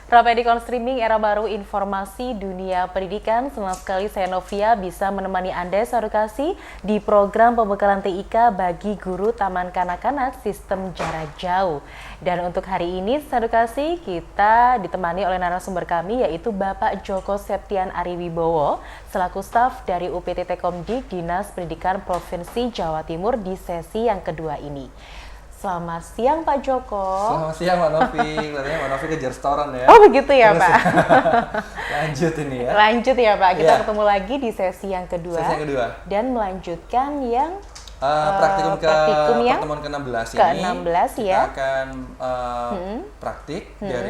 Rapedicon Streaming era baru informasi dunia pendidikan. Senang sekali saya Novia bisa menemani Anda edukasi di program pembekalan TIK bagi guru Taman Kanak-kanak Sistem Jarak Jauh. Dan untuk hari ini edukasi kita ditemani oleh narasumber kami yaitu Bapak Joko Septian Ariwibowo selaku staf dari UPT Tekomdik Dinas Pendidikan Provinsi Jawa Timur di sesi yang kedua ini. Selamat siang Pak Joko. Selamat siang Mbak Novi. Kelihatannya Mbak Novi kejar setoran ya. Oh begitu ya Pak. Lanjut ini ya. Lanjut ya Pak. Kita ketemu lagi di sesi yang kedua. Sesi yang kedua. Dan melanjutkan yang praktikum yang pertemuan ke-16 ini. Ke-16 ya. Kita akan praktik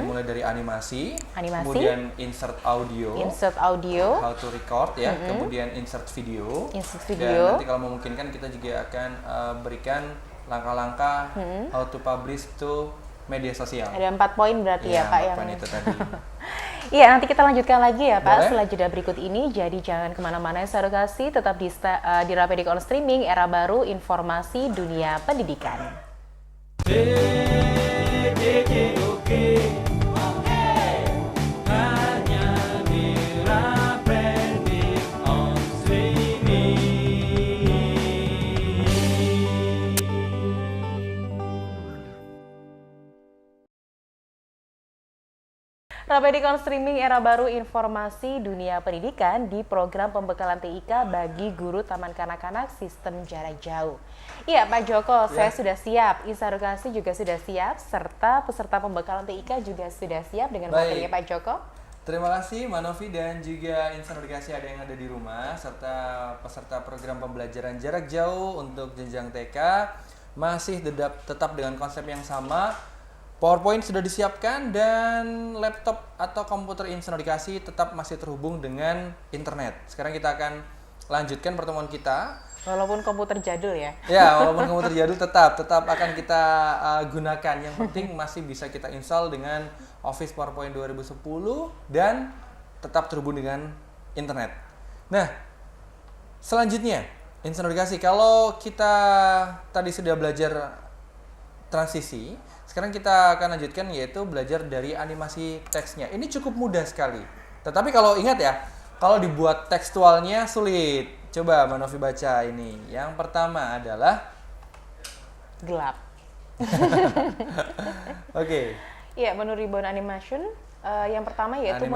mulai dari animasi, kemudian insert audio, how to record ya, kemudian insert video. Dan nanti kalau memungkinkan kita juga akan berikan langkah-langkah how to publish to media sosial. Ada 4 poin berarti ya Pak yang itu tadi. Iya, nanti kita lanjutkan lagi ya Pak. Boleh? Setelah jeda berikut ini. Jadi jangan kemana-mana ya edukasi, tetap di Rapedicon Streaming era baru informasi dunia pendidikan. Rapedicon Streaming era baru informasi dunia pendidikan di program pembekalan TIK bagi guru Taman Kanak-kanak Sistem Jarak Jauh. Iya Pak Joko, saya sudah siap, Edukasi juga sudah siap, serta peserta pembekalan TIK juga sudah siap dengan materinya Pak Joko. Terima kasih Mbak Novi dan juga Insan Edukasi ada yang ada di rumah, serta peserta program pembelajaran jarak jauh untuk jenjang TK masih tetap dengan konsep yang sama. PowerPoint sudah disiapkan dan laptop atau komputer Insan Edukasi tetap masih terhubung dengan internet. Sekarang kita akan lanjutkan pertemuan kita. Walaupun komputer jadul ya? Ya, walaupun komputer jadul tetap akan kita gunakan. Yang penting masih bisa kita install dengan Office PowerPoint 2010 dan tetap terhubung dengan internet. Nah, selanjutnya Insan Edukasi, kalau kita tadi sudah belajar transisi, sekarang kita akan lanjutkan yaitu belajar dari animasi teksnya. Ini cukup mudah sekali. Tetapi kalau ingat ya, kalau dibuat tekstualnya sulit. Coba Mbak Novi baca ini. Yang pertama adalah gelap. Oke. Iya, menu ribbon animation. Yang pertama yaitu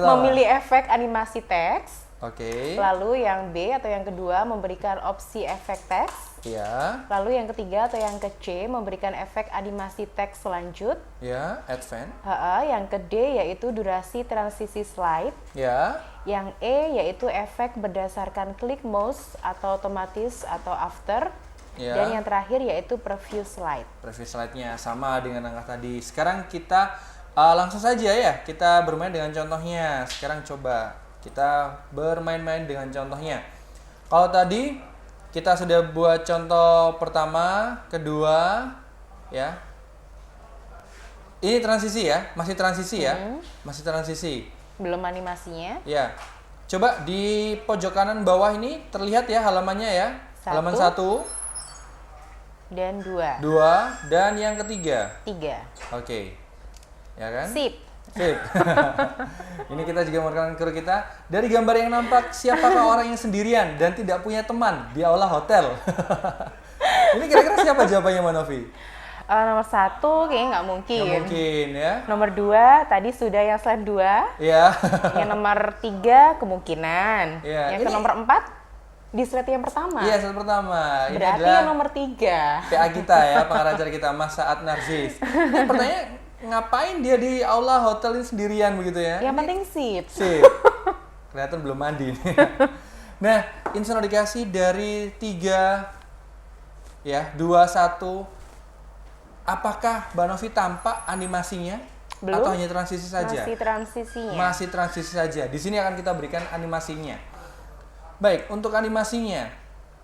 memilih efek animasi teks. Oke. Lalu yang B atau yang kedua memberikan opsi efek teks. Ya. Lalu yang ketiga atau yang ke C memberikan efek animasi teks selanjut. Ya, advance. Yang ke D yaitu durasi transisi slide. Ya. Yang E yaitu efek berdasarkan klik mouse atau otomatis atau after. Ya. Dan yang terakhir yaitu preview slide. Preview slide-nya sama dengan angka tadi. Sekarang kita langsung saja ya, kita bermain dengan contohnya. Sekarang coba kita bermain-main dengan contohnya. Kalau tadi kita sudah buat contoh pertama, kedua, ya. Ini transisi ya, masih transisi ya, masih transisi. Belum animasinya. Ya, coba di pojok kanan bawah ini terlihat ya halamannya ya. Halaman 1 dan 2. 2 dan yang ketiga. 3. Oke. Ya kan? Sip. Ini kita juga merekam kru kita. Dari gambar yang nampak, siapakah orang yang sendirian dan tidak punya teman di aula hotel? Ini kira-kira siapa jawabannya Mbak Novi? Nomor 1 kayaknya nggak mungkin. Nggak mungkin ya. Nomor 2 tadi sudah yang slide 2. Iya. Yang nomor 3 kemungkinan. Ya, yang ke nomor 4 di slide yang pertama. Iya, slide pertama. Ini berarti adalah yang nomor 3. PA kita ya, pengarah acara kita Mas Saat Narsis. Ini pertanyaannya, ngapain dia di aula hotel ini sendirian begitu ya? Yang penting sip. Kelihatan belum mandi. Nah, Insan Edukasi dari 3 ya, 2, 1. Apakah Mbak Novi tampak animasinya? Belum. Atau hanya transisi saja? Masih transisinya. Masih transisi saja. Di sini akan kita berikan animasinya. Baik, untuk animasinya.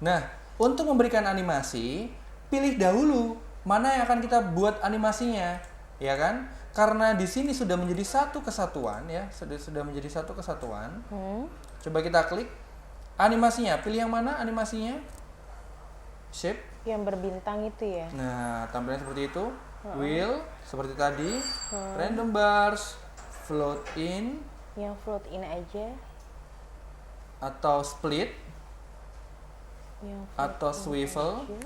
Nah, untuk memberikan animasi, pilih dahulu mana yang akan kita buat animasinya. Ya kan? Karena di sini sudah menjadi satu kesatuan ya, sudah menjadi satu kesatuan. Coba kita klik animasinya, pilih yang mana animasinya? Shape yang berbintang itu ya. Nah, tampilannya seperti itu. Wheel seperti tadi, random bars, float in, Yang float in aja. atau split, Yang float atau in swivel. aja.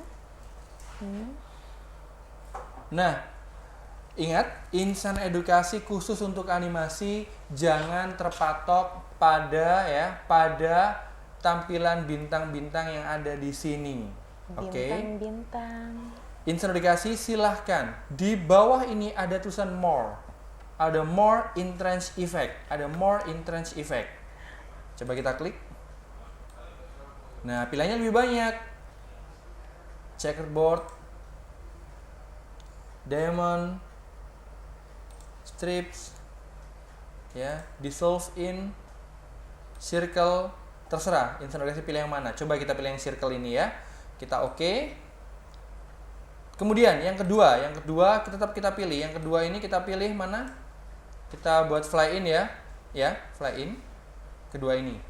Nah, ingat, insan edukasi khusus untuk animasi jangan terpatok pada tampilan bintang-bintang yang ada di sini. Oke. Bintang-bintang. Insan edukasi silahkan. Di bawah ini ada tulisan more. Ada more entrance effect. Ada more entrance effect. Coba kita klik. Nah, pilihannya lebih banyak. Checkerboard, diamond, strips, ya, dissolve in, circle, terserah. Insan edukasi pilih yang mana. Coba kita pilih yang circle ini ya. Kita oke. Kemudian yang kedua kita pilih. Yang kedua ini kita pilih mana? Kita buat fly in ya, fly in. Kedua ini.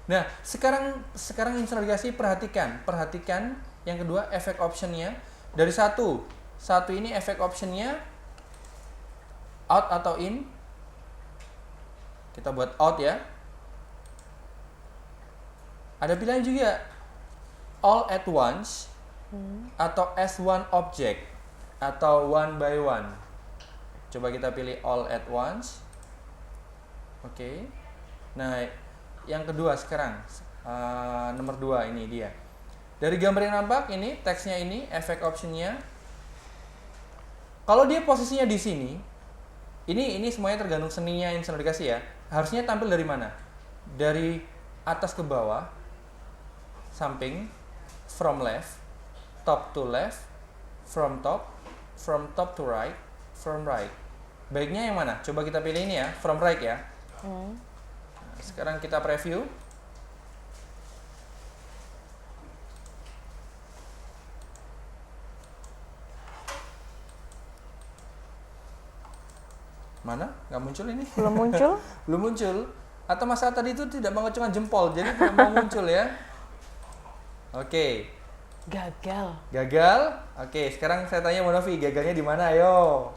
Nah, sekarang insan edukasi perhatikan yang kedua efek optionnya dari satu ini efek optionnya out atau in. Kita buat out ya. Ada pilihan juga all at once atau as one object atau one by one. Coba kita pilih all at once. Oke. Nah, yang kedua sekarang nomor 2 ini dia. Dari gambar yang nampak ini teksnya ini efek optionnya. Kalau dia posisinya di sini, ini semuanya tergantung seninya insan edukasi ya. Harusnya tampil dari mana? Dari atas ke bawah, samping, from left, top to left, from top to right, from right. Baiknya yang mana? Coba kita pilih ini ya, from right ya. Nah, sekarang kita preview. Mana? Nggak muncul ini? Belum muncul? Belum muncul. Atau masa tadi itu tidak mengacungkan jempol, jadi tidak mau muncul ya. Oke. Gagal. Oke, sekarang saya tanya Mbak Novi, gagalnya di mana? Ayo.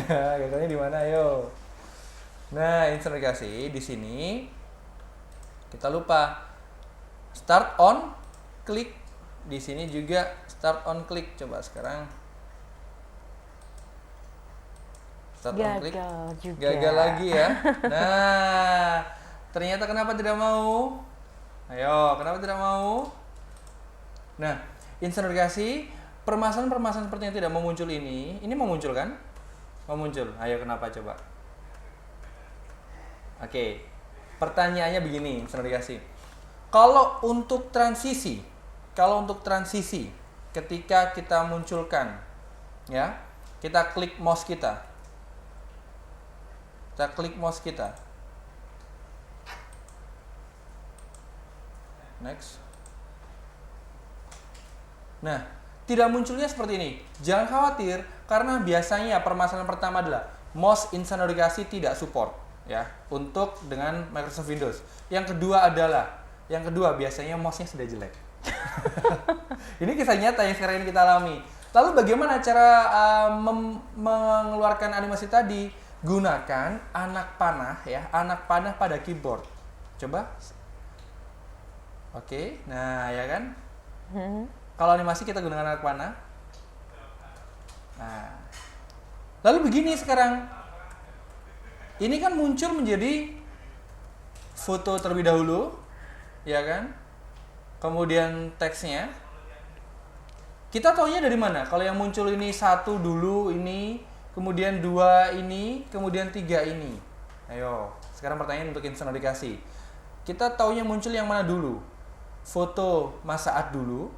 Gagalnya di mana? Ayo. Nah, insan edukasi di sini kita lupa start on klik. Di sini juga start on klik. Coba sekarang start on klik. Gagal lagi ya. Nah, ternyata kenapa tidak mau? Ayo, kenapa tidak mau? Nah, insan edukasi permasalahan seperti yang tidak mau muncul ini mau muncul kan? Mau muncul. Ayo, kenapa coba? Oke. Pertanyaannya begini, insan edukasi. Kalau untuk transisi ketika kita munculkan ya, kita klik mouse kita. Next. Nah, tidak munculnya seperti ini. Jangan khawatir, karena biasanya permasalahan pertama adalah mouse insan edukasi tidak support ya untuk dengan Microsoft Windows. Yang kedua biasanya mouse-nya sudah jelek. Ini kisah nyata yang sekarang ini kita alami. Lalu bagaimana cara mengeluarkan animasi tadi? Gunakan anak panah pada keyboard. Coba. Oke, nah ya kan? Kalau animasi kita gunakan anak panah. Nah, lalu begini sekarang. Ini kan muncul menjadi foto terlebih dahulu, ya kan? Kemudian teksnya. Kita taunya dari mana? Kalau yang muncul ini 1 dulu ini, kemudian 2 ini, kemudian 3 ini. Ayo, sekarang pertanyaan untuk insan edukasi. Kita taunya muncul yang mana dulu? Foto Mas Saad dulu,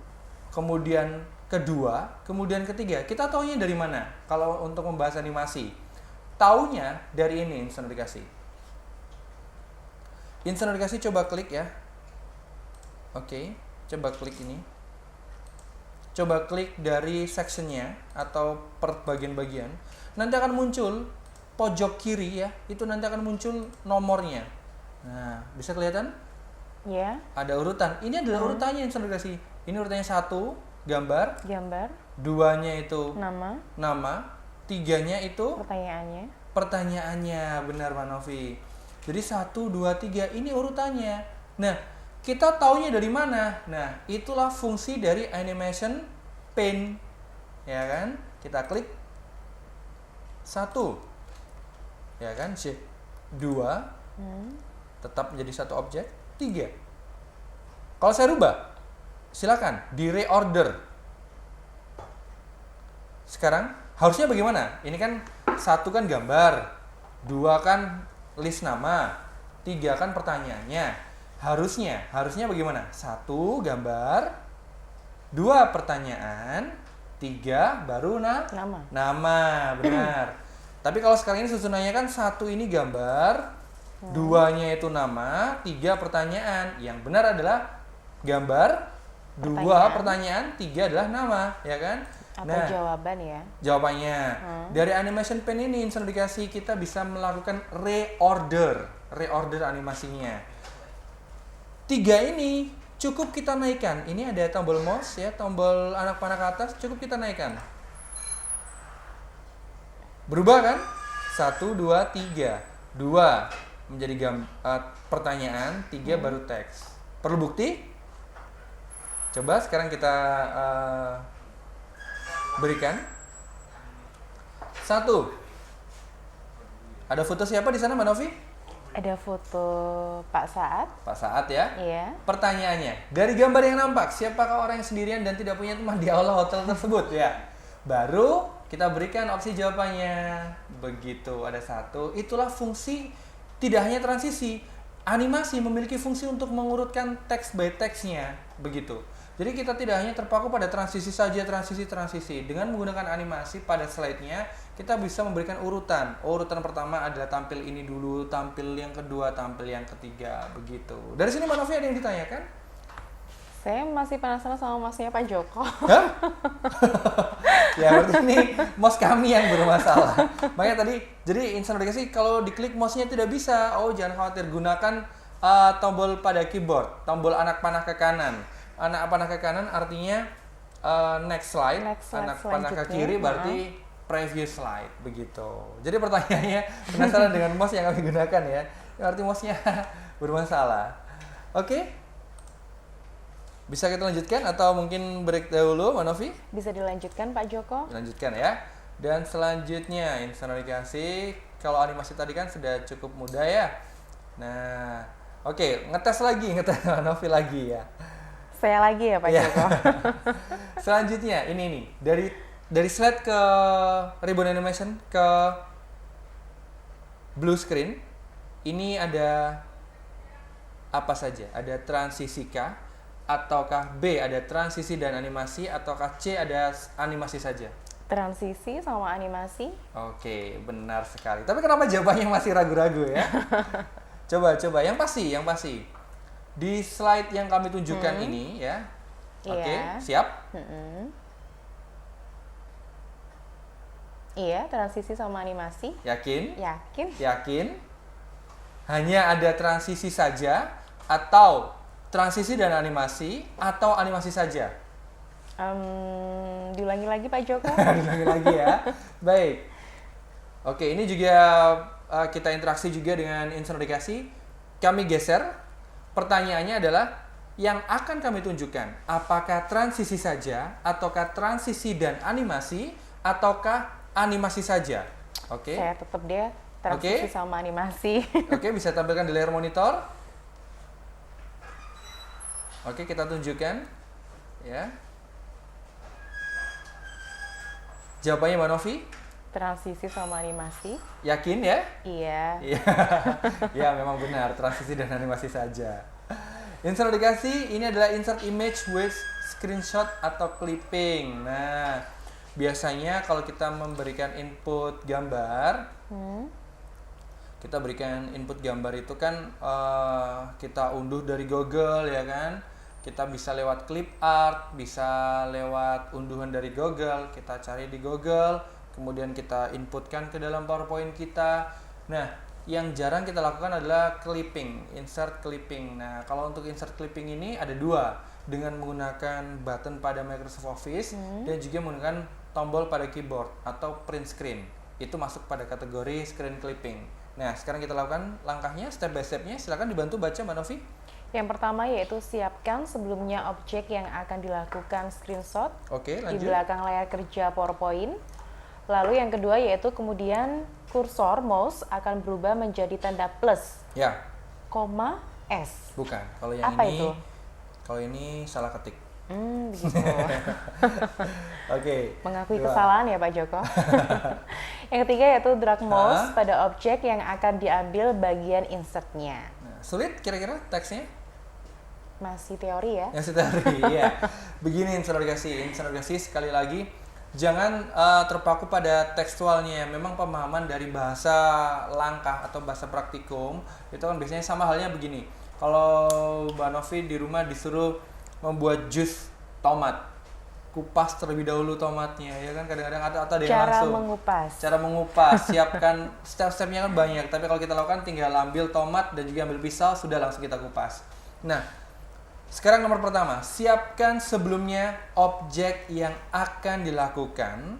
kemudian kedua, kemudian ketiga. Kita taunya dari mana? Kalau untuk membahas animasi, taunya dari ini insan edukasi. Insan edukasi coba klik ya. Oke, coba klik ini. Coba klik dari sectionnya atau per bagian-bagian. Nanti akan muncul pojok kiri ya. Itu nanti akan muncul nomornya. Nah, bisa kelihatan? Ya. Ada urutan. Ini adalah urutannya insan edukasi. Ini urutannya 1, gambar. duanya itu Nama, nama, tiganya itu pertanyaannya. pertanyaannya. Benar Mbak Novi. Jadi 1, 2, 3 ini urutannya. Nah, kita taunya dari mana? Nah, itulah fungsi dari animation pane. Ya kan? Kita klik 1. Ya kan? Shift 2. Tetap menjadi satu objek. 3. Kalau saya rubah, silakan di reorder. Sekarang harusnya bagaimana? Ini kan 1 kan gambar, 2 kan list nama, 3 kan pertanyaannya. Harusnya bagaimana? 1 gambar, 2 pertanyaan, 3 baru Nama. nama, benar. Tapi kalau sekarang ini susunannya kan 1 ini gambar, 2-nya itu nama, 3 pertanyaan. Yang benar adalah gambar, 2 pertanyaan, 3 adalah nama, ya kan? Atau jawaban ya. Jawabannya dari animation pane ini Insan Edukasi kita bisa melakukan reorder animasinya. 3 ini cukup kita naikkan. Ini ada tombol mouse ya, tombol anak panah ke atas, cukup kita naikkan. Berubah kan? 1, 2, 3. 2 menjadi pertanyaan, 3 baru teks. Perlu bukti? Coba sekarang kita berikan. 1. Ada foto siapa di sana Mbak Novi? Ada foto Pak Saat. Pak Saat ya. Iya. Pertanyaannya, dari gambar yang nampak, siapakah orang yang sendirian dan tidak punya teman di aula hotel tersebut ya? Baru kita berikan opsi jawabannya. Begitu, ada 1. Itulah fungsi, tidak hanya transisi. Animasi memiliki fungsi untuk mengurutkan teks by teksnya. Begitu. Jadi kita tidak hanya terpaku pada transisi saja, transisi. Dengan menggunakan animasi pada slide-nya, kita bisa memberikan urutan. Urutan pertama adalah tampil ini dulu, tampil yang kedua, tampil yang ketiga. Begitu. Dari sini Mbak Novi ada yang ditanyakan? Saya masih penasaran sama masnya Pak Joko. Hah? Ya berarti ini mouse kami yang bermasalah. Makanya tadi, jadi Insan Edukasi kalau diklik mouse-nya tidak bisa. Oh jangan khawatir, gunakan tombol pada keyboard, tombol anak panah ke kanan. Anak panah ke kanan artinya next slide, anak panah ke kiri berarti previous slide, begitu. Jadi pertanyaannya, penasaran dengan mouse yang kami gunakan ya? Arti mouse-nya bermasalah. Oke? Bisa kita lanjutkan atau mungkin break dahulu, Mbak Novi? Bisa dilanjutkan Pak Joko? Lanjutkan ya. Dan selanjutnya, Insan Edukasi, kalau animasi tadi kan sudah cukup mudah ya. Nah, oke, ngetes Mbak Novi lagi ya. Saya lagi ya Pak Joko. Selanjutnya ini nih, dari slide ke ribbon animation ke blue screen. Ini ada apa saja? Ada transisi kah? Ataukah B ada transisi dan animasi? Ataukah C ada animasi saja? Transisi sama animasi. Oke, benar sekali. Tapi kenapa jawabannya masih ragu-ragu ya? Coba yang pasti. Di slide yang kami tunjukkan ini ya. Oke, siap? Iya, transisi sama animasi. Yakin? Yakin. Hanya ada transisi saja atau transisi dan animasi atau animasi saja? Diulangi lagi Pak Joko. Diulangi lagi ya. Baik. Oke, ini juga kita interaksi juga dengan Insan Edukasi. Kami geser. Pertanyaannya adalah yang akan kami tunjukkan, apakah transisi saja, ataukah transisi dan animasi, ataukah animasi saja? Oke. Saya tetap dia transisi sama animasi. Oke, bisa tampilkan di layar monitor. Oke, kita tunjukkan. Ya. Jawabannya Mbak Novi? Transisi sama animasi. Yakin ya? Iya. Ya, memang benar, transisi dan animasi saja. Insert Edukasi ini adalah insert image with screenshot atau clipping. Nah, biasanya kalau kita memberikan input gambar, kita berikan input gambar itu kan kita unduh dari Google ya kan. Kita bisa lewat clip art, bisa lewat unduhan dari Google, kita cari di Google, kemudian kita inputkan ke dalam PowerPoint kita. Nah, yang jarang kita lakukan adalah clipping, insert clipping. Nah, kalau untuk insert clipping ini ada 2. dengan menggunakan button pada Microsoft Office dan juga menggunakan tombol pada keyboard atau print screen. Itu masuk pada kategori screen clipping. Nah, sekarang kita lakukan langkahnya step by step-nya. Silakan dibantu baca Mbak Novi. Yang pertama yaitu siapkan sebelumnya objek yang akan dilakukan screenshot Oke, di lanjut. belakang layar kerja PowerPoint. Lalu yang kedua yaitu kemudian kursor mouse akan berubah menjadi tanda plus, Ya, koma, S. bukan. Kalau yang Apa ini itu? Kalau ini salah ketik. Begitu. Oke. Mengakui dua. kesalahan ya Pak Joko. Yang ketiga yaitu drag mouse pada objek yang akan diambil bagian insertnya. Nah, sulit kira-kira teksnya? Masih teori ya? Yang teori, ya. Begini inserogasi sekali lagi. Jangan terpaku pada tekstualnya. Memang pemahaman dari bahasa langkah atau bahasa praktikum itu kan biasanya sama halnya begini. Kalau Mbak Novi di rumah disuruh membuat jus tomat, kupas terlebih dahulu tomatnya, ya kan kadang-kadang ada yang langsung. Cara mengupas, siapkan step-stepnya kan banyak. Tapi kalau kita lakukan tinggal ambil tomat dan juga ambil pisau, sudah langsung kita kupas. Nah, sekarang nomor pertama, siapkan sebelumnya objek yang akan dilakukan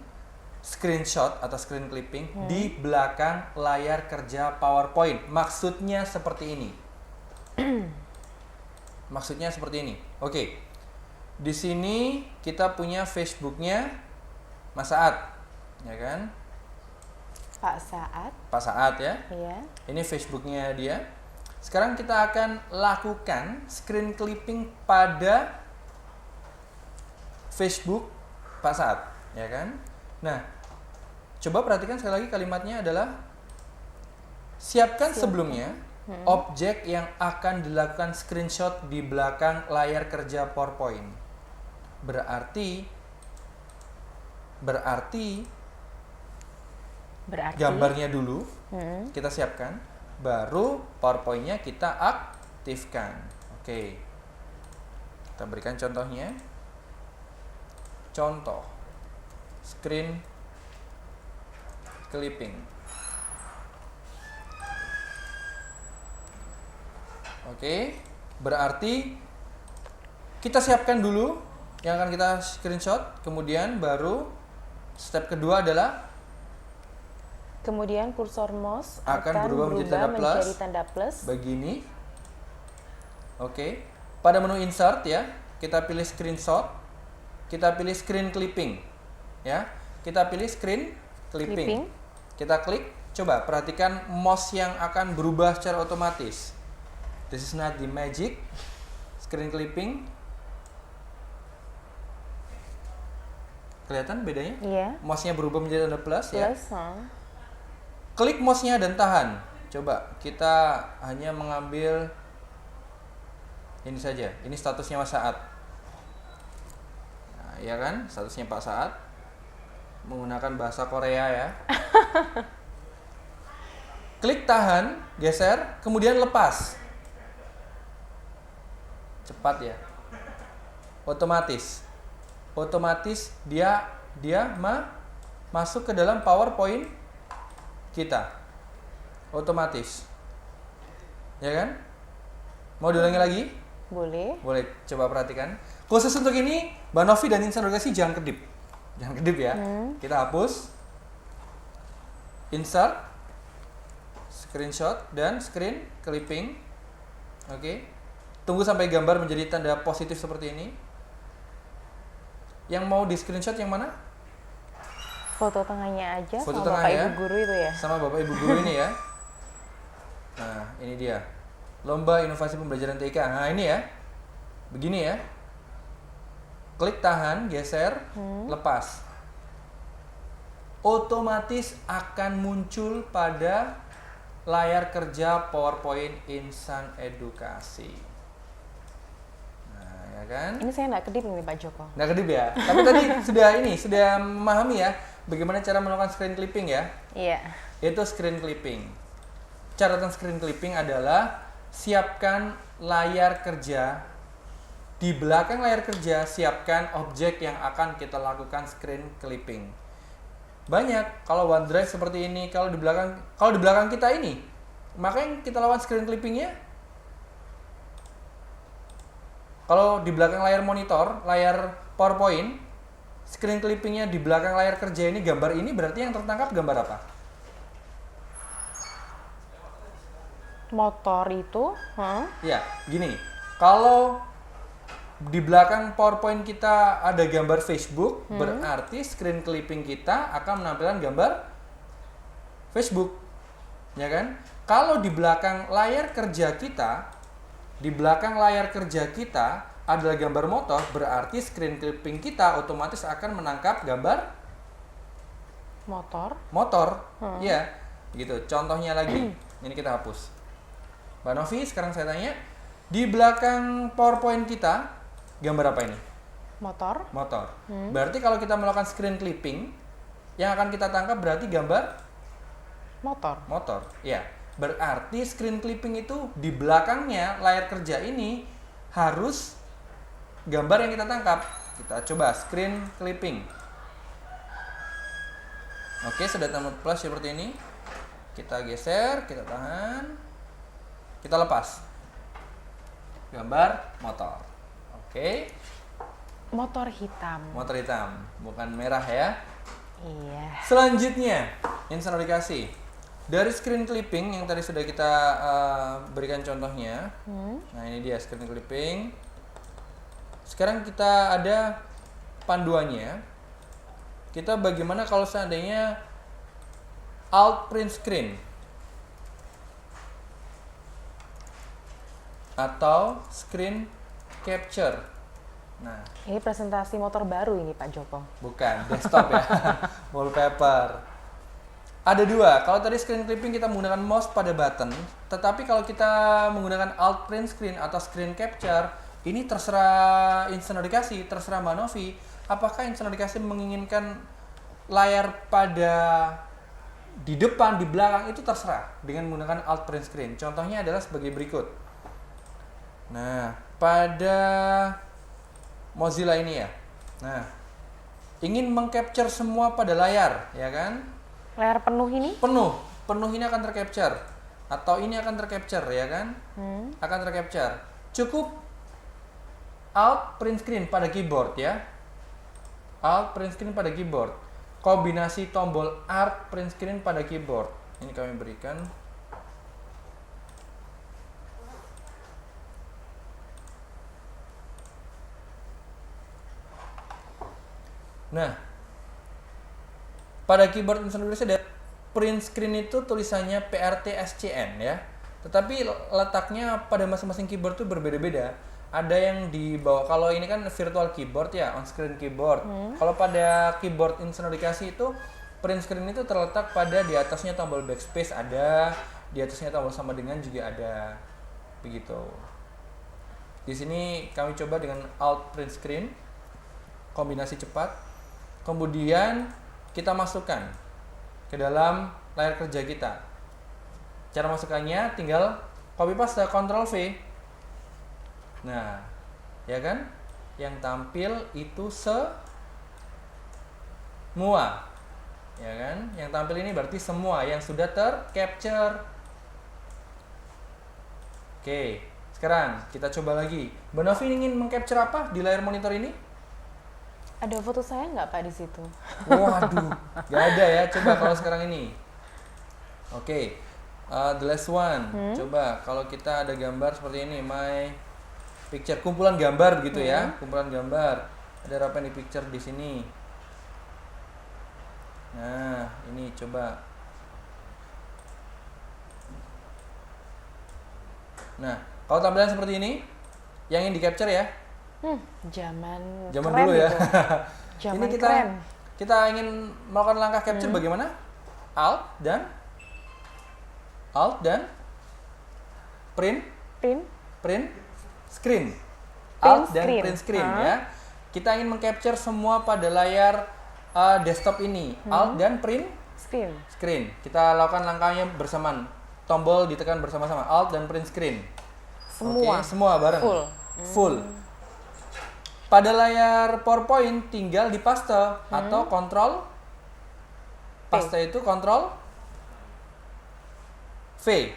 screenshot atau screen clipping di belakang layar kerja PowerPoint. Maksudnya seperti ini. Maksudnya seperti ini. Oke. Di sini kita punya Facebooknya Mas Saat, ya kan? Pak Saat. Pak Saat ya. Iya. Ini Facebooknya dia. Sekarang kita akan lakukan screen clipping pada Facebook Pak Saat, ya kan? Nah, coba perhatikan sekali lagi kalimatnya adalah siapkan sebelumnya objek yang akan dilakukan screenshot di belakang layar kerja PowerPoint. Berarti gambarnya dulu kita siapkan, baru PowerPoint-nya kita aktifkan. Oke. Kita berikan contohnya. Contoh screen clipping. Oke, berarti kita siapkan dulu yang akan kita screenshot, kemudian baru step kedua adalah kemudian kursor mouse akan berubah menjadi tanda plus begini. Oke, pada menu insert ya, kita pilih screenshot, kita pilih screen clipping ya, kita pilih screen clipping. Kita klik, coba perhatikan mouse yang akan berubah secara otomatis. This is not the magic. Screen clipping. Kelihatan bedanya? Iya. Mouse-nya berubah menjadi tanda plus ya. Klik mouse-nya dan tahan. Coba kita hanya mengambil ini saja. Ini statusnya Mas Saat. Nah, ya kan? Statusnya Pak Saat. Menggunakan bahasa Korea ya. Klik tahan, geser, kemudian lepas. Cepat ya. Otomatis dia masuk ke dalam PowerPoint kita. Otomatis. Ya kan? Mau diulangi lagi? Boleh. Coba perhatikan. Khusus untuk ini, Mbak Novi dan inserogasi jangan kedip. Jangan kedip ya. Kita hapus. Insert, screenshot dan screen clipping. Oke. Tunggu sampai gambar menjadi tanda positif seperti ini. Yang mau di screenshot yang mana? Foto tengahnya aja. Foto sama tengah Bapak ya? Ibu Guru itu ya? Sama Bapak Ibu Guru ini ya. Nah, ini dia. Lomba Inovasi Pembelajaran TIK. Nah, ini ya. Begini ya. Klik tahan, geser, lepas. Otomatis akan muncul pada layar kerja PowerPoint Insan Edukasi. Nah, ya kan? Ini saya nggak kedip nih Pak Joko. Nggak kedip ya? Tapi tadi sudah memahami ya bagaimana cara melakukan screen clipping ya? Iya. Itu screen clipping. Catatan screen clipping adalah siapkan layar kerja. Di belakang layar kerja, siapkan objek yang akan kita lakukan screen clipping. Banyak, kalau OneDrive seperti ini, kalau di belakang kita ini, maka yang kita lakukan screen clippingnya Kalau di belakang layar monitor, layar PowerPoint, screen clippingnya di belakang layar kerja ini, gambar ini berarti yang tertangkap gambar apa? Motor itu, Ya, gini. Kalau di belakang PowerPoint kita ada gambar Facebook, berarti screen clipping kita akan menampilkan gambar Facebook, ya kan? Kalau di belakang layar kerja kita, adalah gambar motor, berarti screen clipping kita otomatis akan menangkap gambar motor. Ya, gitu. Contohnya lagi, ini kita hapus. Mbak Novi, sekarang saya tanya, di belakang PowerPoint kita gambar apa ini? Motor. Berarti kalau kita melakukan screen clipping, yang akan kita tangkap berarti gambar motor. Ya. Berarti screen clipping itu di belakangnya layar kerja ini harus gambar yang kita tangkap. Kita coba screen clipping. Oke, sudah tambah plus seperti ini. Kita geser, kita tahan. Kita lepas. Gambar motor. Oke. Motor hitam. Motor hitam, bukan merah ya. Iya. Selanjutnya, instant dikasih. Dari screen clipping yang tadi sudah kita berikan contohnya. Nah, ini dia screen clipping. Sekarang kita ada panduannya. Kita bagaimana kalau seandainya alt print screen atau screen capture. Nah, Ini presentasi motor baru ini Pak Joko. bukan desktop ya, wallpaper. Ada dua. Kalau tadi screen clipping kita menggunakan mouse pada button, tetapi kalau kita menggunakan alt print screen atau screen capture, ini terserah instant notifikasi, terserah Mbak Novi. Apakah instant notifikasi menginginkan layar pada di depan, di belakang, itu terserah dengan menggunakan alt print screen. Contohnya adalah sebagai berikut. Nah, pada Mozilla ini ya. Nah, ingin mengcapture semua pada layar, ya kan? Layar penuh ini? Penuh ini akan tercapture atau ini akan tercapture, ya kan? Akan tercapture. Cukup alt print screen pada keyboard ya. Alt print screen pada keyboard. Kombinasi tombol alt print screen pada keyboard. Ini kami berikan. Nah, pada keyboard instant notifikasi ada print screen itu tulisannya PRT-SCN ya. Tetapi letaknya pada masing-masing keyboard itu berbeda-beda. Ada yang di bawah, kalau ini kan virtual keyboard ya, on screen keyboard. Kalau pada keyboard instant notifikasi itu print screen itu terletak pada di atasnya tombol backspace ada, di atasnya tombol sama dengan juga ada. Begitu. Di sini kami coba dengan alt print screen, kombinasi cepat. Kemudian kita masukkan ke dalam layar kerja kita. Cara masukkannya tinggal copy paste, Ctrl V. Nah, ya kan? Yang tampil itu semua. Ya kan? Yang tampil ini berarti semua yang sudah tercapture. Oke, sekarang kita coba lagi. Mbak Novi ingin mengcapture apa di layar monitor ini? Ada foto saya nggak Pak di situ? Waduh, gak ada ya. Coba kalau sekarang ini. Oke, the last one. Coba kalau kita ada gambar seperti ini, my picture, kumpulan gambar gitu ya, kumpulan gambar. Ada apa nih picture di sini? Nah, ini coba. Nah, kalau tampilan seperti ini, yang ingin di capture ya. Zaman Zaman dulu ya. Zaman Ini keren. kita ingin melakukan langkah capture bagaimana? Alt dan print screen. Alt dan print screen ya. Kita ingin mengcapture semua pada layar desktop ini. Alt dan print screen. Kita lakukan langkahnya bersamaan. Tombol ditekan bersama-sama. Alt dan print screen. Semua. Oke, semua bareng. Full. Pada layar PowerPoint tinggal di paste atau kontrol paste itu kontrol V.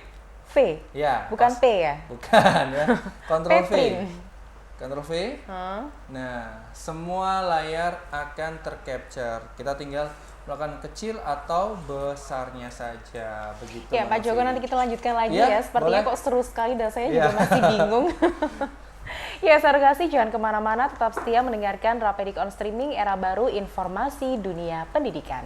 V. Ya. Bukan P ya? Bukan ya. Kontrol V. Print. Ctrl V. Hah? Nah, semua layar akan tercapture. Kita tinggal melakukan kecil atau besarnya saja. Begitu. Ya, Pak Joko, nanti kita lanjutkan lagi Ya, ya. Sepertinya boleh. kok seru sekali dan saya Ya. juga masih bingung. Ya, Sarukasi, jangan kemana-mana, tetap setia mendengarkan Rapedik on Streaming, era baru informasi dunia pendidikan.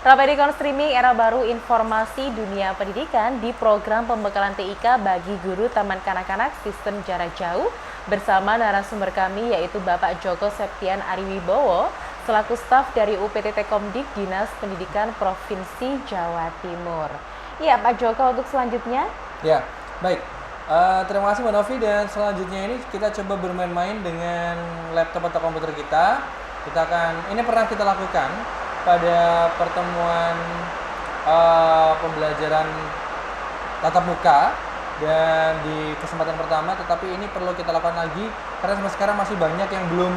Rapedik on Streaming, era baru informasi dunia pendidikan di program pembekalan TIK bagi guru Taman Kanak-Kanak Sistem Jarak Jauh bersama narasumber kami yaitu Bapak Joko Septian Ariwibowo selaku staf dari UPT Komdik Dinas Pendidikan Provinsi Jawa Timur. Iya, Pak Joko, untuk selanjutnya. Ya, baik. Terima kasih Mbak Novi, dan selanjutnya ini kita coba bermain-main dengan laptop atau komputer kita. Ini pernah kita lakukan pada pertemuan pembelajaran tatap muka dan di kesempatan pertama, tetapi ini perlu kita lakukan lagi karena sampai sekarang masih banyak yang belum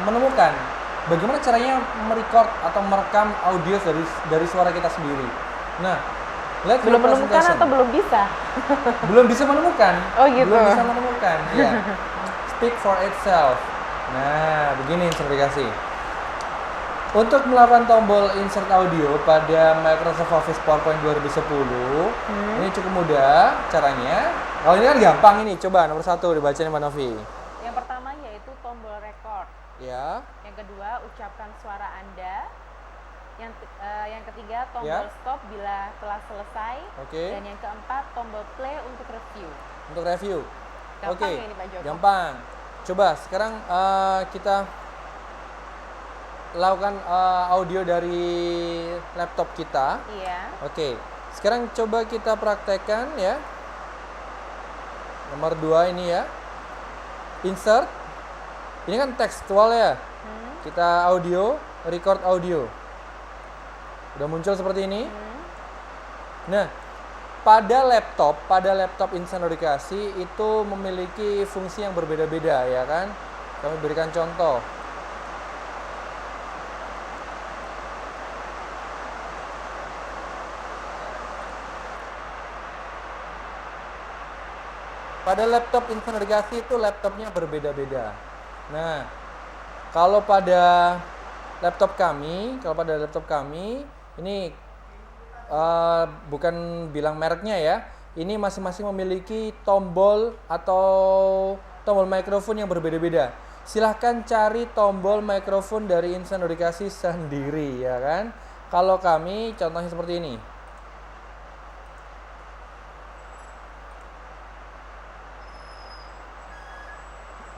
menemukan bagaimana caranya merecord atau merekam audio dari suara kita sendiri. Nah, Belum menemukan atau belum bisa? Belum bisa menemukan. Oh gitu. Belum bisa menemukan. Ya. Speak for itself. Nah, begini insertikasi. Untuk melakukan tombol insert audio pada Microsoft Office PowerPoint 2010, ini cukup mudah caranya. Kalau ini kan gampang ini, coba nomor 1 dibaca nih Mbak Novi. Yang pertama yaitu tombol record. Ya. Yang kedua, ucapkan suara Anda. Yang ketiga, tombol stop bila telah selesai. Oke. Dan yang keempat, tombol play untuk review. Untuk review. Gampang ya ini Pak Joko? Gampang. Coba sekarang kita lakukan audio dari laptop kita. Iya. Oke. Sekarang coba kita praktekkan ya. Nomor 2 ini ya. Insert. Ini kan tekstual ya. Kita audio, record audio. Udah muncul seperti ini. Nah, pada laptop Insan Edukasi itu memiliki fungsi yang berbeda-beda ya kan. Kami berikan contoh. Pada laptop Insan Edukasi itu laptopnya berbeda-beda. Nah, kalau pada laptop kami ini bukan bilang mereknya ya. Ini masing-masing memiliki tombol atau tombol mikrofon yang berbeda-beda. Silahkan cari tombol mikrofon dari Insan Edukasi sendiri ya kan. Kalau kami contohnya seperti ini.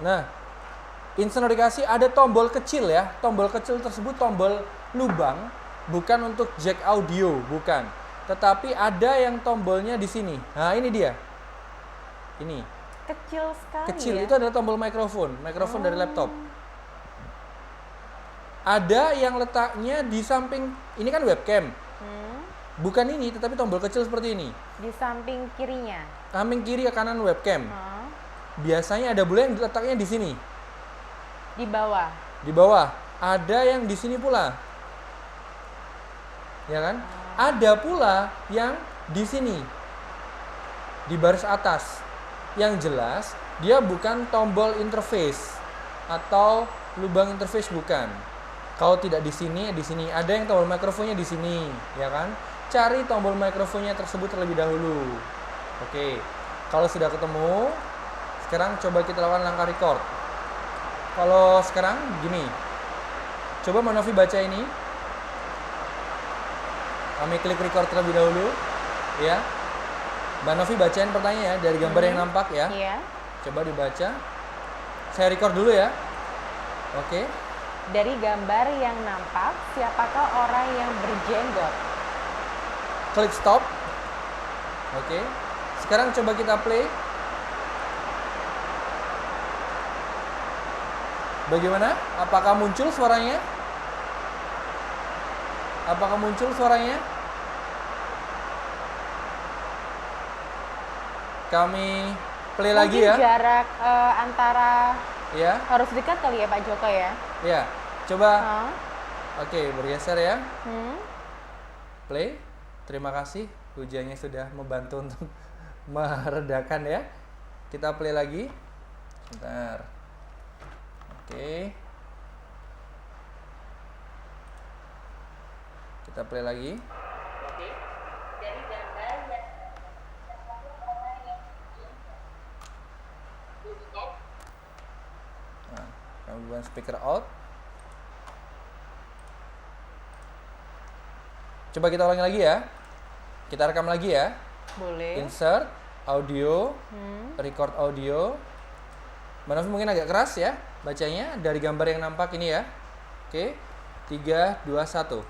Nah, Insan Edukasi ada tombol kecil ya. Tombol kecil tersebut tombol lubang, bukan untuk jack audio, bukan. Tetapi ada yang tombolnya di sini. Nah, ini dia. Ini. Kecil sekali. Kecil, ya? itu adalah tombol mikrofon dari laptop. Ada yang letaknya di samping, ini kan webcam. Bukan ini, tetapi tombol kecil seperti ini. Di samping kirinya. Samping kiri ke kanan webcam. Biasanya ada pula yang letaknya di sini. Di bawah. Di bawah. Ada yang di sini pula. Ya kan? Ada pula yang di sini. Di baris atas. Yang jelas, dia bukan tombol interface atau lubang interface, bukan. Kalau tidak di sini, di sini. Ada yang tombol mikrofonnya di sini, ya kan? Cari tombol mikrofonnya tersebut terlebih dahulu. Oke. Kalau sudah ketemu, sekarang coba kita lakukan langkah record. Kalau sekarang gini. Coba Mbak Novi baca ini. Kami klik record terlebih dahulu, ya. Mbak Novi bacain pertanyaan ya dari gambar yang nampak ya. Iya. Coba dibaca. Saya record dulu ya. Oke. Dari gambar yang nampak, siapakah orang yang berjenggot? Klik stop. Oke. Sekarang coba kita play. Bagaimana? Apakah muncul suaranya? Apakah muncul suaranya? kami play Mungkin lagi ya. jarak antara Ya, harus dekat kali ya Pak Joko ya. ya. Coba. Hah? Oke, bergeser ya. Hmm. Play. Terima kasih, hujannya sudah membantu untuk meredakan ya. Kita play lagi. Sebentar. Oke. Kita play lagi. Nah, kami buat speaker out. Coba kita ulangi lagi ya. Kita rekam lagi ya. Boleh. Insert audio, record audio. Mbak Novi mungkin agak keras ya bacanya dari gambar yang nampak ini ya. Oke. 3, 2, 1.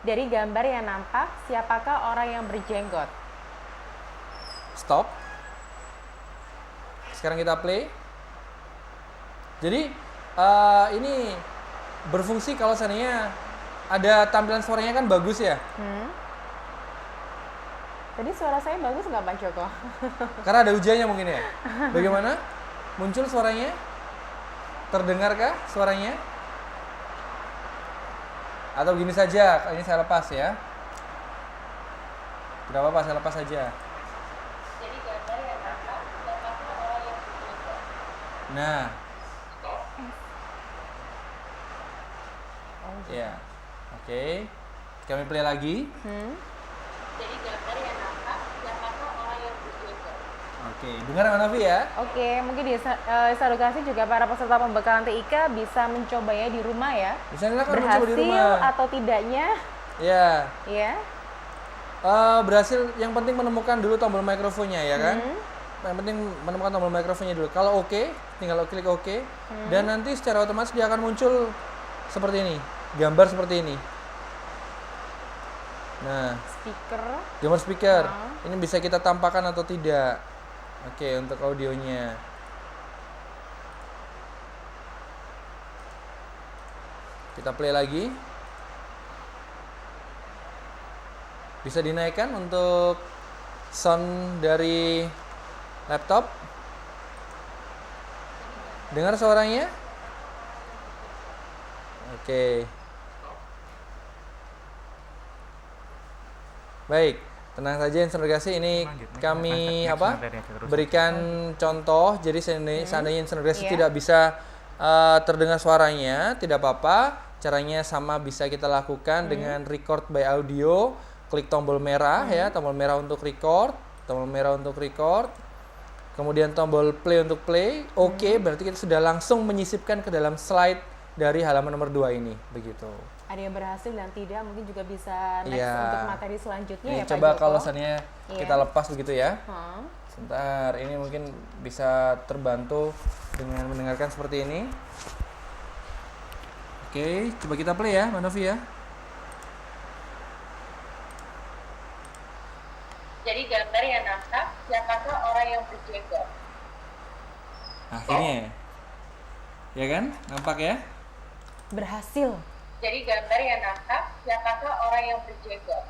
Dari gambar yang nampak, siapakah orang yang berjenggot? Stop. Sekarang kita play. Jadi ini berfungsi kalau seandainya ada tampilan suaranya kan bagus ya. Tadi suara saya bagus nggak Pak Joko? Karena ada hujannya mungkin ya. Bagaimana? Muncul suaranya? Terdengarkah suaranya? Atau begini saja, ini saya lepas ya. Tidak apa-apa, saya lepas saja. Jadi gambar yang nampak, siapakah orang yang berjenggot? Nah. Ya. Oke. Kami play lagi. Jadi gambar yang nampak, siapakah orang yang berjenggot? Oke, dengar Mbak Novi ya? Oke, mungkin di edukasi juga para peserta pembekalan TIK bisa mencobanya di rumah ya. Bisa silakan mencoba di Berhasil rumah. atau tidaknya, Ya. ya. Berhasil, yang penting menemukan dulu tombol mikrofonnya ya kan? Yang penting menemukan tombol mikrofonnya dulu. Kalau oke, tinggal klik oke. Dan nanti secara otomatis dia akan muncul seperti ini. Gambar seperti ini. Nah, Speaker. gambar speaker. Ini bisa kita tampakkan atau tidak. Oke, untuk audionya. Kita play lagi. Bisa dinaikkan untuk sound dari laptop. Dengar suaranya? Oke. Baik, tenang saja Insenergasi, ini kami berikan contoh. Jadi seandainya Insenergasi tidak bisa terdengar suaranya, tidak apa-apa. Caranya sama bisa kita lakukan dengan record by audio. Klik tombol merah ya, tombol merah untuk record, tombol merah untuk record. Kemudian tombol play untuk play. Oke, berarti kita sudah langsung menyisipkan ke dalam slide dari halaman nomor 2 ini, begitu. Ada yang berhasil dan tidak, mungkin juga bisa next untuk materi selanjutnya ini ya Pak coba Joko. kalau seandainya kita lepas begitu ya. Hmm. Sebentar, ini mungkin bisa terbantu dengan mendengarkan seperti ini. Oke, coba kita play ya, Mbak Novi ya. Jadi gambar yang nampak, siapakah orang yang berjenggot? Akhirnya, ya kan? Nampak ya? Berhasil. Jadi gambar yang nampak, siapakah orang yang berjenggot?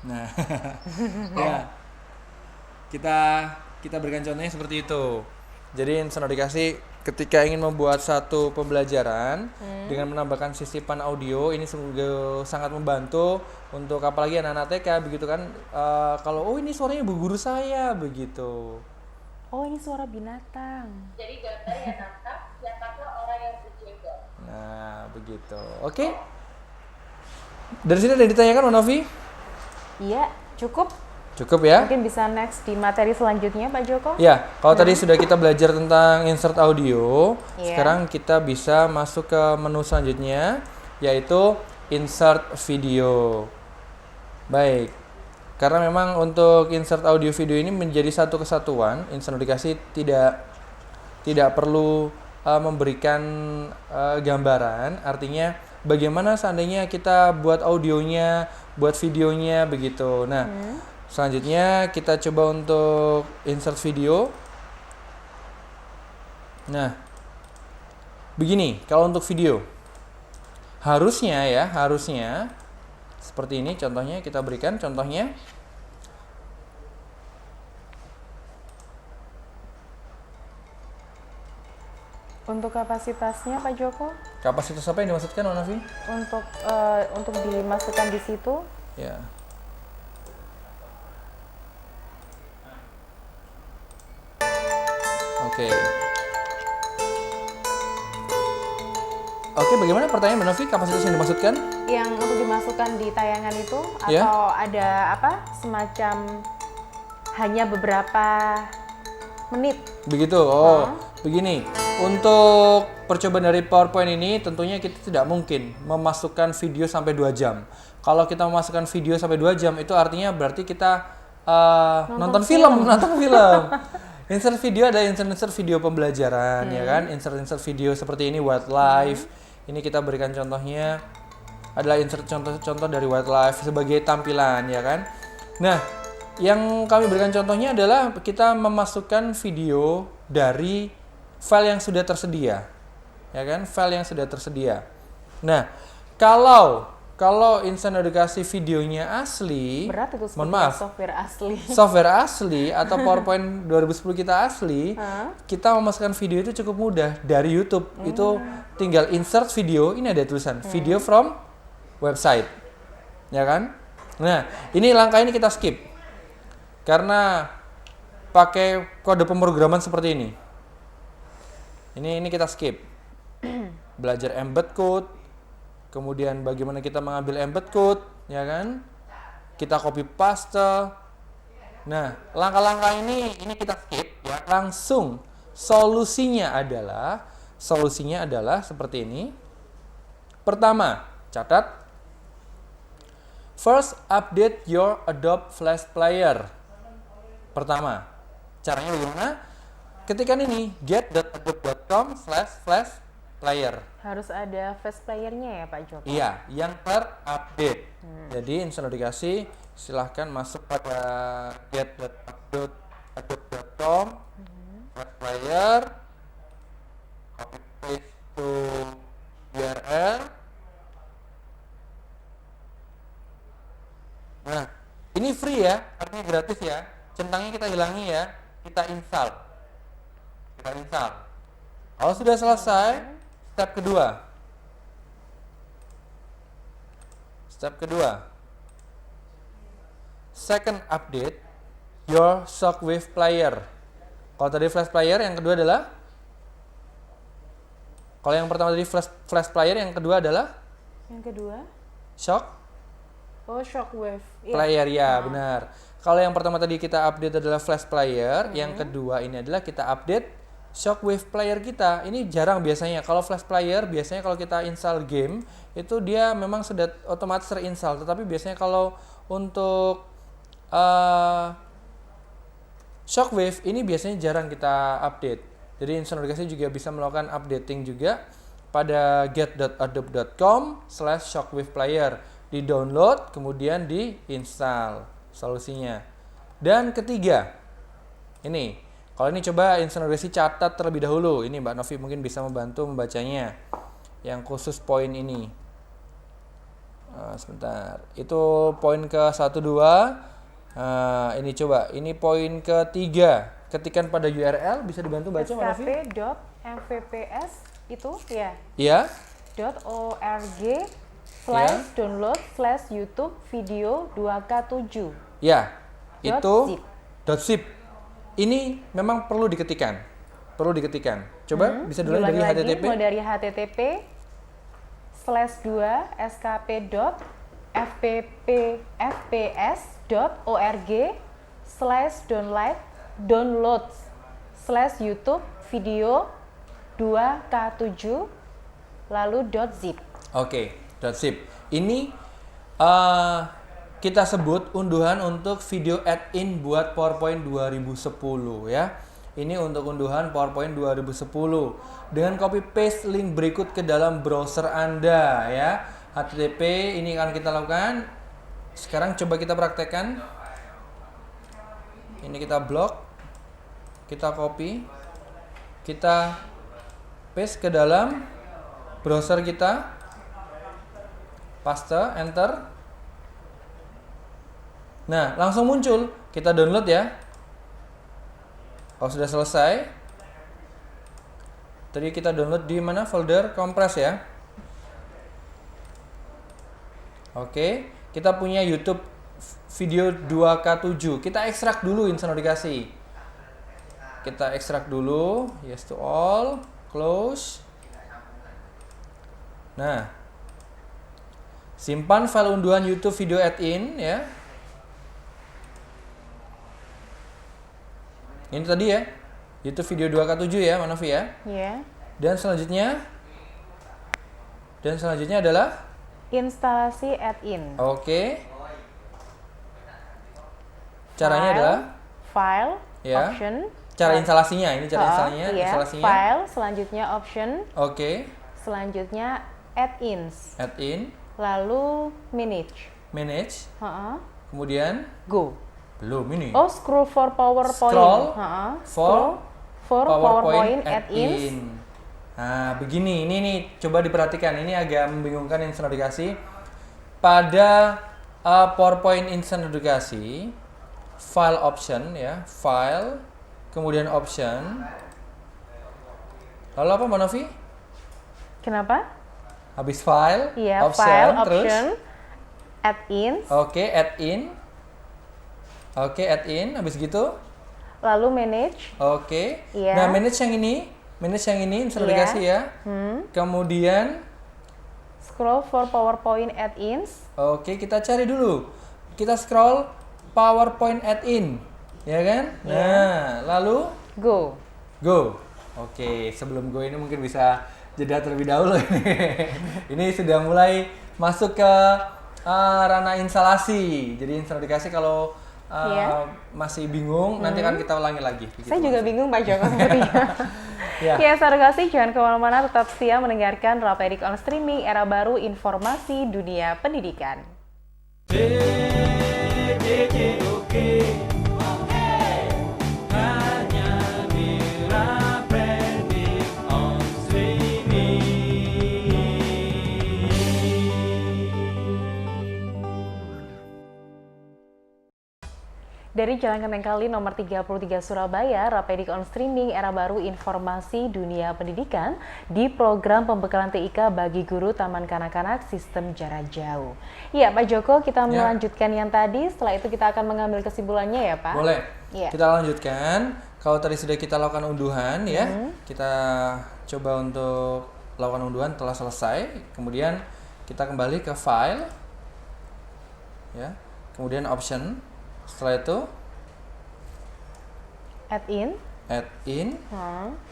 Nah, ya. Kita berikan contohnya seperti itu. Jadi Insan Edukasi ketika ingin membuat satu pembelajaran dengan menambahkan sisipan audio, ini sungguh sangat membantu untuk apalagi anak-anak TK begitu kan. Kalau ini suaranya bu guru saya begitu. Oh, ini suara binatang. Jadi gambar yang nampak, siapakah orang yang berjenggot? Nah, begitu. Oke. Dari sini ada yang ditanyakan, Mbak Novi? Iya, cukup. Cukup ya? Mungkin bisa next di materi selanjutnya, Pak Joko. Ya, kalau tadi sudah kita belajar tentang insert audio, Iya. sekarang kita bisa masuk ke menu selanjutnya, yaitu insert video. Baik, karena memang untuk insert audio video ini menjadi satu kesatuan, Insan Edukasi tidak perlu memberikan gambaran, artinya bagaimana seandainya kita buat audionya, buat videonya begitu. Nah, selanjutnya kita coba untuk insert video. Nah, begini, kalau untuk video harusnya seperti ini contohnya, kita berikan contohnya. Untuk kapasitasnya Pak Joko, Kapasitas apa yang dimaksudkan, Novi? untuk dimasukkan di situ. Ya. Oke. Oke, bagaimana pertanyaan Mbak Novi, kapasitas yang dimaksudkan? Yang untuk dimasukkan di tayangan itu Ya. atau ada apa semacam hanya beberapa menit. Begitu. Begini. Untuk percobaan dari PowerPoint ini tentunya kita tidak mungkin memasukkan video sampai 2 jam. Kalau kita memasukkan video sampai 2 jam itu artinya berarti kita nonton film. Insert video ada insert video pembelajaran ya kan, insert video seperti ini wildlife. Ini kita berikan contohnya adalah insert contoh-contoh dari wildlife sebagai tampilan ya kan. Nah, yang kami berikan contohnya adalah kita memasukkan video dari file yang sudah tersedia. Ya kan? File yang sudah tersedia. Nah, kalau Insan Edukasi videonya asli, Berat itu mohon maaf, software asli. software asli atau PowerPoint 2010 kita asli, kita memasukkan video itu cukup mudah dari YouTube. Itu tinggal insert video, ini ada tulisan video from website. Ya kan? Nah, ini langkah ini kita skip. Karena pakai kode pemrograman seperti ini. Ini kita skip. Belajar embed code, kemudian bagaimana kita mengambil embed code, ya kan? Kita copy paste. Nah, langkah-langkah ini kita skip ya. Langsung solusinya adalah seperti ini. Pertama, catat. First, update your Adobe Flash Player. Pertama, caranya bagaimana? Ketikkan ini get.adobe.com/flashplayer. Harus ada flash playernya ya Pak Joko? Iya, yang terupdate. Jadi Insan Edukasi silahkan masuk pada get.adobe.com /player, copy paste to URL. Nah, ini free ya, artinya gratis ya. Centangnya kita hilangi ya, kita install. Kalau sudah selesai, step kedua. Second, update your Shockwave player. Kalau tadi flash player, yang kedua adalah, kalau yang pertama tadi flash player, yang kedua adalah Shockwave. Player ya, benar. Kalau yang pertama tadi kita update adalah flash player, yang kedua ini adalah kita update Shockwave player kita. Ini jarang biasanya. Kalau flash player biasanya kalau kita install game itu dia memang sudah otomatis terinstall. Tetapi biasanya kalau untuk Shockwave ini biasanya jarang kita update. Jadi Insan Edukasi juga bisa melakukan updating juga pada get.adobe.com/shockwaveplayer. Di-download kemudian di-install solusinya. Dan ketiga, ini. Kalau ini coba Insan Edukasi catat terlebih dahulu. Ini Mbak Novi mungkin bisa membantu membacanya. Yang khusus poin ini. Sebentar. Itu poin ke-1, 2. Ini coba. Ini poin ke-3. Ketikkan pada URL. Bisa dibantu baca Mbak Novi? skp.mvps itu ya? Iya. .org/download/YouTube video 2K7. Ya. Itu .zip. .zip. Ini memang perlu diketikkan. Coba bisa dulu dari HTTP. Mulai dari http://skp.fps.org/download/YouTube video 2K7 lalu .zip. Oke, .zip. Ini kita sebut unduhan untuk video add-in buat PowerPoint 2010 ya. Ini untuk unduhan PowerPoint 2010 dengan copy paste link berikut ke dalam browser Anda ya. HTTP ini akan kita lakukan. Sekarang coba kita praktekkan. Ini kita blok. Kita copy. Kita paste ke dalam browser kita. Paste, enter. Nah, langsung muncul. Kita download ya. Kalau sudah selesai, Tadi kita download di mana? Folder Compress ya. Oke, kita punya YouTube video 2K7. Kita ekstrak dulu instant notifikasi. Kita ekstrak dulu, yes to all, close. Nah, simpan file unduhan YouTube video add-in ya. Ini tadi ya, YouTube video 2K7 ya, Manovi ya. Iya. Dan selanjutnya adalah Instalasi add-in. oke. Caranya adalah File, ya. Option. Cara instalasinya, ini cara Iya, instalasinya. File, selanjutnya Option, Oke. selanjutnya Add-ins, Add-in, lalu Manage. manage, Ha-ha. kemudian Go. belum ini. Oh, scroll for PowerPoint. Scroll Ha-ha. for for PowerPoint add-ins. add-in. Nah, begini, ini nih, coba diperhatikan, ini agak membingungkan instant notifikasi. Pada PowerPoint instant notifikasi, file option ya, file, kemudian option. Lalu apa Mbak Novi? Kenapa? Habis file, Iya, option, file, terus option, add-ins, oke, add-in. Oke, add-in, habis gitu. lalu manage. Oke. Iya. Nah, manage yang ini instant notifikasi ya. Kemudian Scroll for PowerPoint add-ins. oke, kita cari dulu. Kita scroll PowerPoint add-in, ya kan? Nah, lalu Go. go. Oke, sebelum go ini mungkin bisa jeda terlebih dahulu ini. Ini sudah mulai masuk ke ranah instalasi. Jadi instant notifikasi kalau masih bingung, nanti kan kita ulangi lagi. Saya juga bingung Pak Joko sepertinya. Ya, saudara kasih, jangan kemana-mana, tetap setia mendengarkan Rapedik on Streaming, era baru informasi dunia pendidikan. Dari Jalan Kenteng Kali nomor 33 Surabaya, Rapedik on Streaming, era baru informasi dunia pendidikan di program pembekalan TIK bagi guru Taman Kanak-Kanak Sistem Jarak Jauh. Iya Pak Joko, kita melanjutkan yang tadi, setelah itu kita akan mengambil kesimpulannya ya Pak? Boleh, ya. Kita lanjutkan. Kalau tadi sudah kita lakukan unduhan ya, kita coba untuk lakukan unduhan telah selesai. Kemudian kita kembali ke file, ya. Kemudian option. Setelah itu add-in.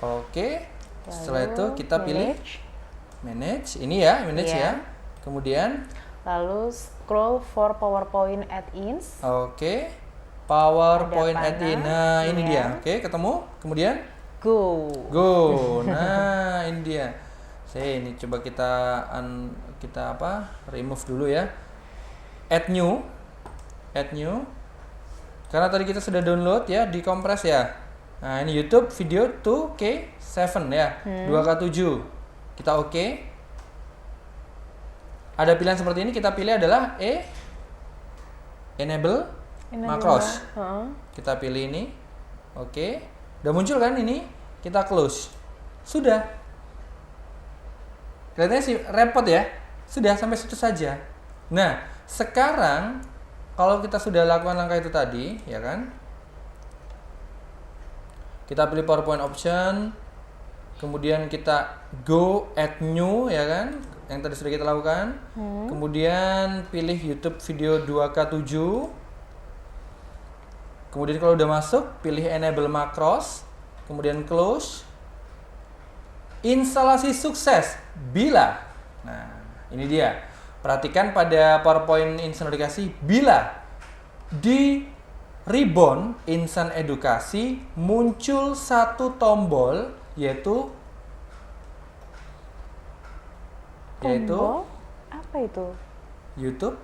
Oke. Setelah itu kita pilih manage. Ini ya, manage ya. Kemudian lalu scroll for PowerPoint add-ins. Oke. PowerPoint add-in. Nah, ini dia. Oke, ketemu. Kemudian go. Nah, ini dia. Ini coba kita remove dulu ya. Add new. Karena tadi kita sudah download ya, di kompres ya. Nah, ini YouTube video 2K7 ya, 2K7. Kita oke. Ada pilihan seperti ini, kita pilih adalah enable macros. Kita pilih ini. Oke. Udah muncul kan ini? Kita close. Sudah. Kelihatannya sih repot ya. Sudah, sampai situ saja. Nah, sekarang kalau kita sudah lakukan langkah itu tadi, ya kan? Kita pilih PowerPoint option, kemudian kita go add new, ya kan? Yang tadi sudah kita lakukan. Kemudian pilih YouTube video 2K7. Kemudian kalau udah masuk, pilih enable macros, kemudian close. Instalasi sukses bila. Nah, ini dia. Perhatikan pada PowerPoint instant edukasi, bila di ribbon instant edukasi muncul satu tombol yaitu apa itu? YouTube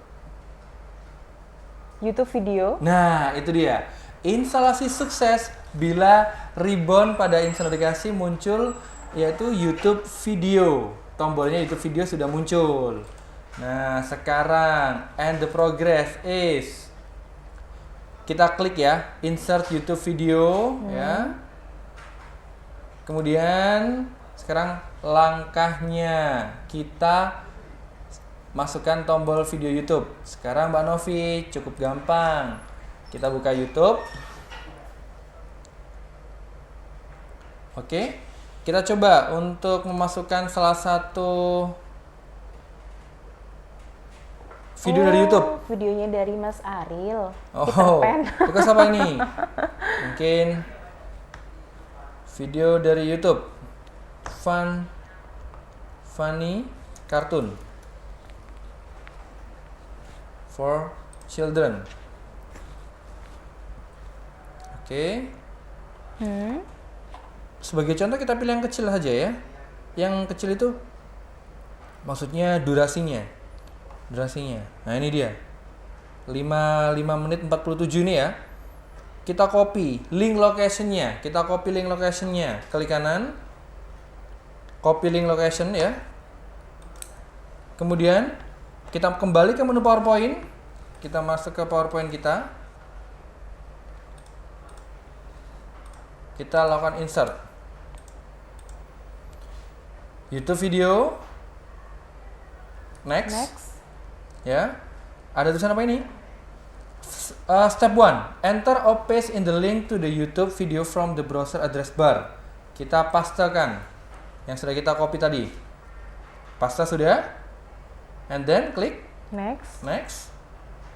video. Nah, itu dia. Instalasi sukses bila ribbon pada instant edukasi muncul yaitu YouTube video. Tombolnya YouTube video sudah muncul. Nah, sekarang and the progress is, kita klik ya, insert YouTube video ya. Kemudian Sekarang langkahnya kita masukkan tombol video YouTube. Sekarang Mbak Novi cukup gampang. Kita buka YouTube. Oke. Kita coba untuk memasukkan salah satu video dari YouTube. Videonya dari Mas Ariel. Oh, itu siapa ini? Mungkin video dari YouTube. Funny cartoon for children. Oke. Sebagai contoh kita pilih yang kecil saja ya. Yang kecil itu maksudnya durasinya. Nah, ini dia. 5 menit 47 ini ya. Kita copy link location-nya. Klik kanan. Copy link location ya. Kemudian kita kembali ke menu PowerPoint. Kita masuk ke PowerPoint kita. Kita lakukan insert. YouTube video. Next. Ya. Ada tulisan apa ini? Step 1. Enter or paste in the link to the YouTube video from the browser address bar. Kita pastekan yang sudah kita copy tadi. Paste sudah. And then klik next.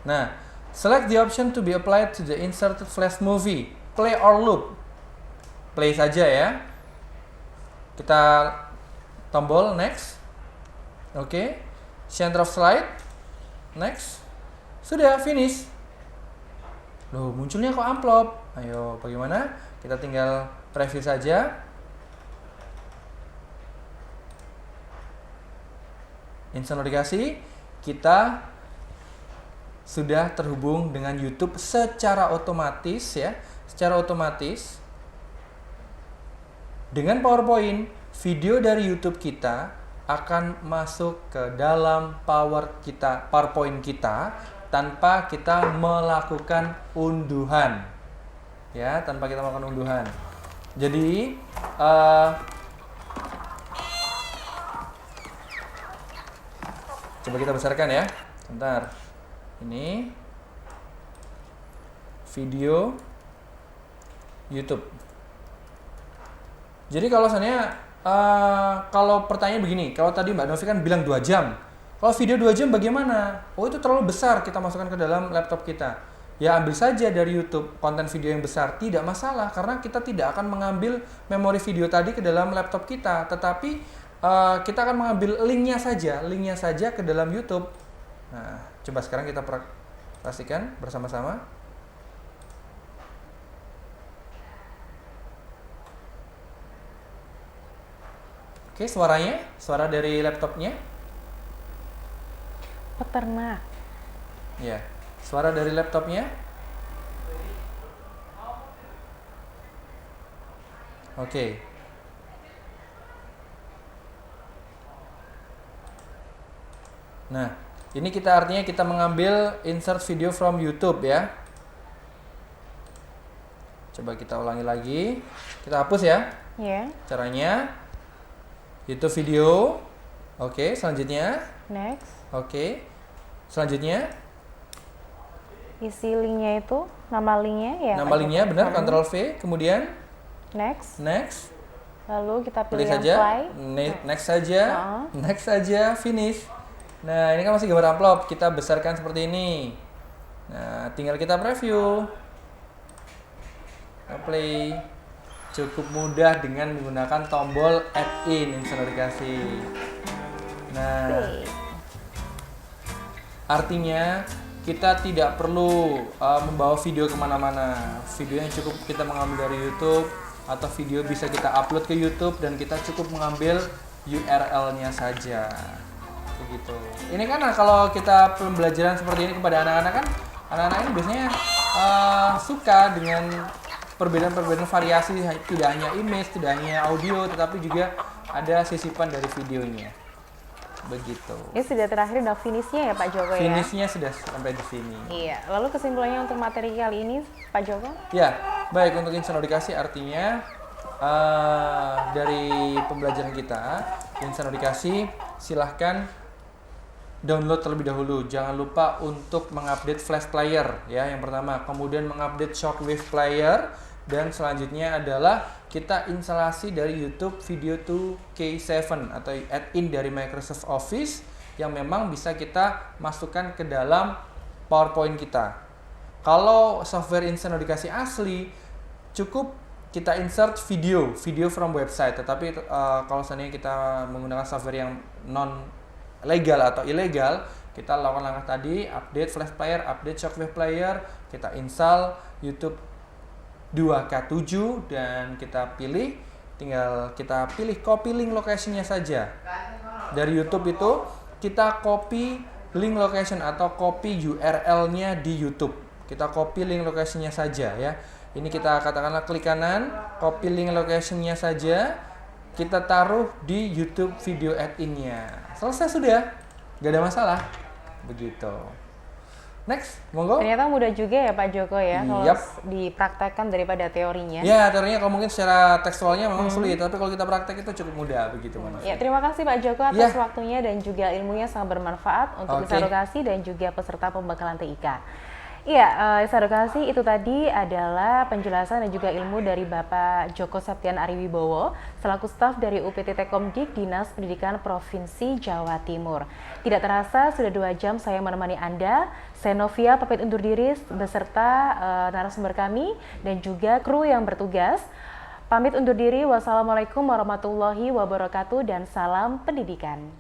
Nah, select the option to be applied to the inserted flash movie. Play or loop. Play saja ya. Kita tombol next. Oke. Center of slide. Next. Sudah finish. Loh, munculnya kok amplop. Ayo, bagaimana? Kita tinggal preview saja. Instant notifikasi, kita sudah terhubung dengan YouTube secara otomatis ya, Dengan PowerPoint, video dari YouTube kita akan masuk ke dalam PowerPoint kita tanpa kita melakukan unduhan. Ya, Jadi, coba kita besarkan ya. Sebentar. Ini video YouTube. Jadi kalau kalau pertanyaan begini, kalau tadi Mbak Novi kan bilang 2 jam. Kalau video 2 jam bagaimana? Oh, itu terlalu besar kita masukkan ke dalam laptop kita. Ya, ambil saja dari YouTube konten video yang besar, tidak masalah karena kita tidak akan mengambil memori video tadi ke dalam laptop kita, tetapi kita akan mengambil linknya saja ke dalam YouTube. Nah, coba sekarang kita praktikkan bersama-sama. Oke, suara dari laptopnya. Peternak. Ya, suara dari laptopnya. Oke. Nah, ini artinya kita mengambil insert video from YouTube ya. Coba kita ulangi lagi. Kita hapus ya. Ya. Caranya YouTube video. Oke, selanjutnya. Next. Oke. Selanjutnya. Isi linknya itu, nama linknya ya. Nama linknya benar, Ctrl V. Kemudian. Next. Lalu kita pilih yang saja. play. Next saja. Finish. Nah, ini kan masih gambar amplop. Kita besarkan seperti ini. Nah, tinggal kita preview. Kita play. Cukup mudah dengan menggunakan tombol add-in instant notifikasi. Nah, artinya kita tidak perlu membawa video kemana-mana. Video yang cukup kita mengambil dari YouTube atau video bisa kita upload ke YouTube dan kita cukup mengambil URL-nya saja. Begitu. Ini kan kalau kita pembelajaran seperti ini kepada anak-anak kan, anak-anak ini biasanya suka dengan perbedaan variasi, tidak hanya image, tidak hanya audio, tetapi juga ada sisipan dari videonya. Begitu. Ini sudah terakhir, udah finishnya ya Pak Joko ya? Finishnya sudah sampai di sini. Iya. Lalu kesimpulannya untuk materi kali ini Pak Joko? Ya, baik, untuk instant notifikasi artinya dari pembelajaran kita, Insan Edukasi, silahkan download terlebih dahulu. Jangan lupa untuk mengupdate Flash Player ya, yang pertama. Kemudian mengupdate Shockwave Player, dan selanjutnya adalah kita instalasi dari YouTube Video 2K7 atau add-in dari Microsoft Office yang memang bisa kita masukkan ke dalam PowerPoint kita. Kalau software Insan Edukasi asli, cukup kita insert video from website. Tetapi kalau seandainya kita menggunakan software yang non legal atau ilegal, kita lakukan langkah tadi, update Flash Player, update Shockwave Player, kita install YouTube 2K7 dan kita tinggal kita pilih copy link location-nya saja. Dari YouTube itu kita copy link location atau copy URL-nya di YouTube. Kita copy link location-nya saja ya. Ini kita katakanlah klik kanan, copy link location-nya saja, kita taruh di YouTube video add-in-nya. Selesai sudah, gak ada masalah. Begitu. Next, monggo. Ternyata mudah juga ya Pak Joko ya, kalau dipraktekkan daripada teorinya. Ya, teorinya kalau mungkin secara tekstualnya memang sulit, tapi kalau kita praktek itu cukup mudah begitu manusia. Ya, terima kasih Pak Joko atas waktunya dan juga ilmunya sangat bermanfaat untuk Insan Edukasi dan juga peserta pembekalan TIK. Iya, Insan Edukasi itu tadi adalah penjelasan dan juga ilmu dari Bapak Joko Septian Ariwibowo selaku staf dari UPT Tekomdik Dinas Pendidikan Provinsi Jawa Timur. Tidak terasa sudah 2 jam saya menemani Anda. Saya Novia pamit undur diri beserta narasumber kami dan juga kru yang bertugas. Pamit undur diri. Wassalamualaikum warahmatullahi wabarakatuh dan salam pendidikan.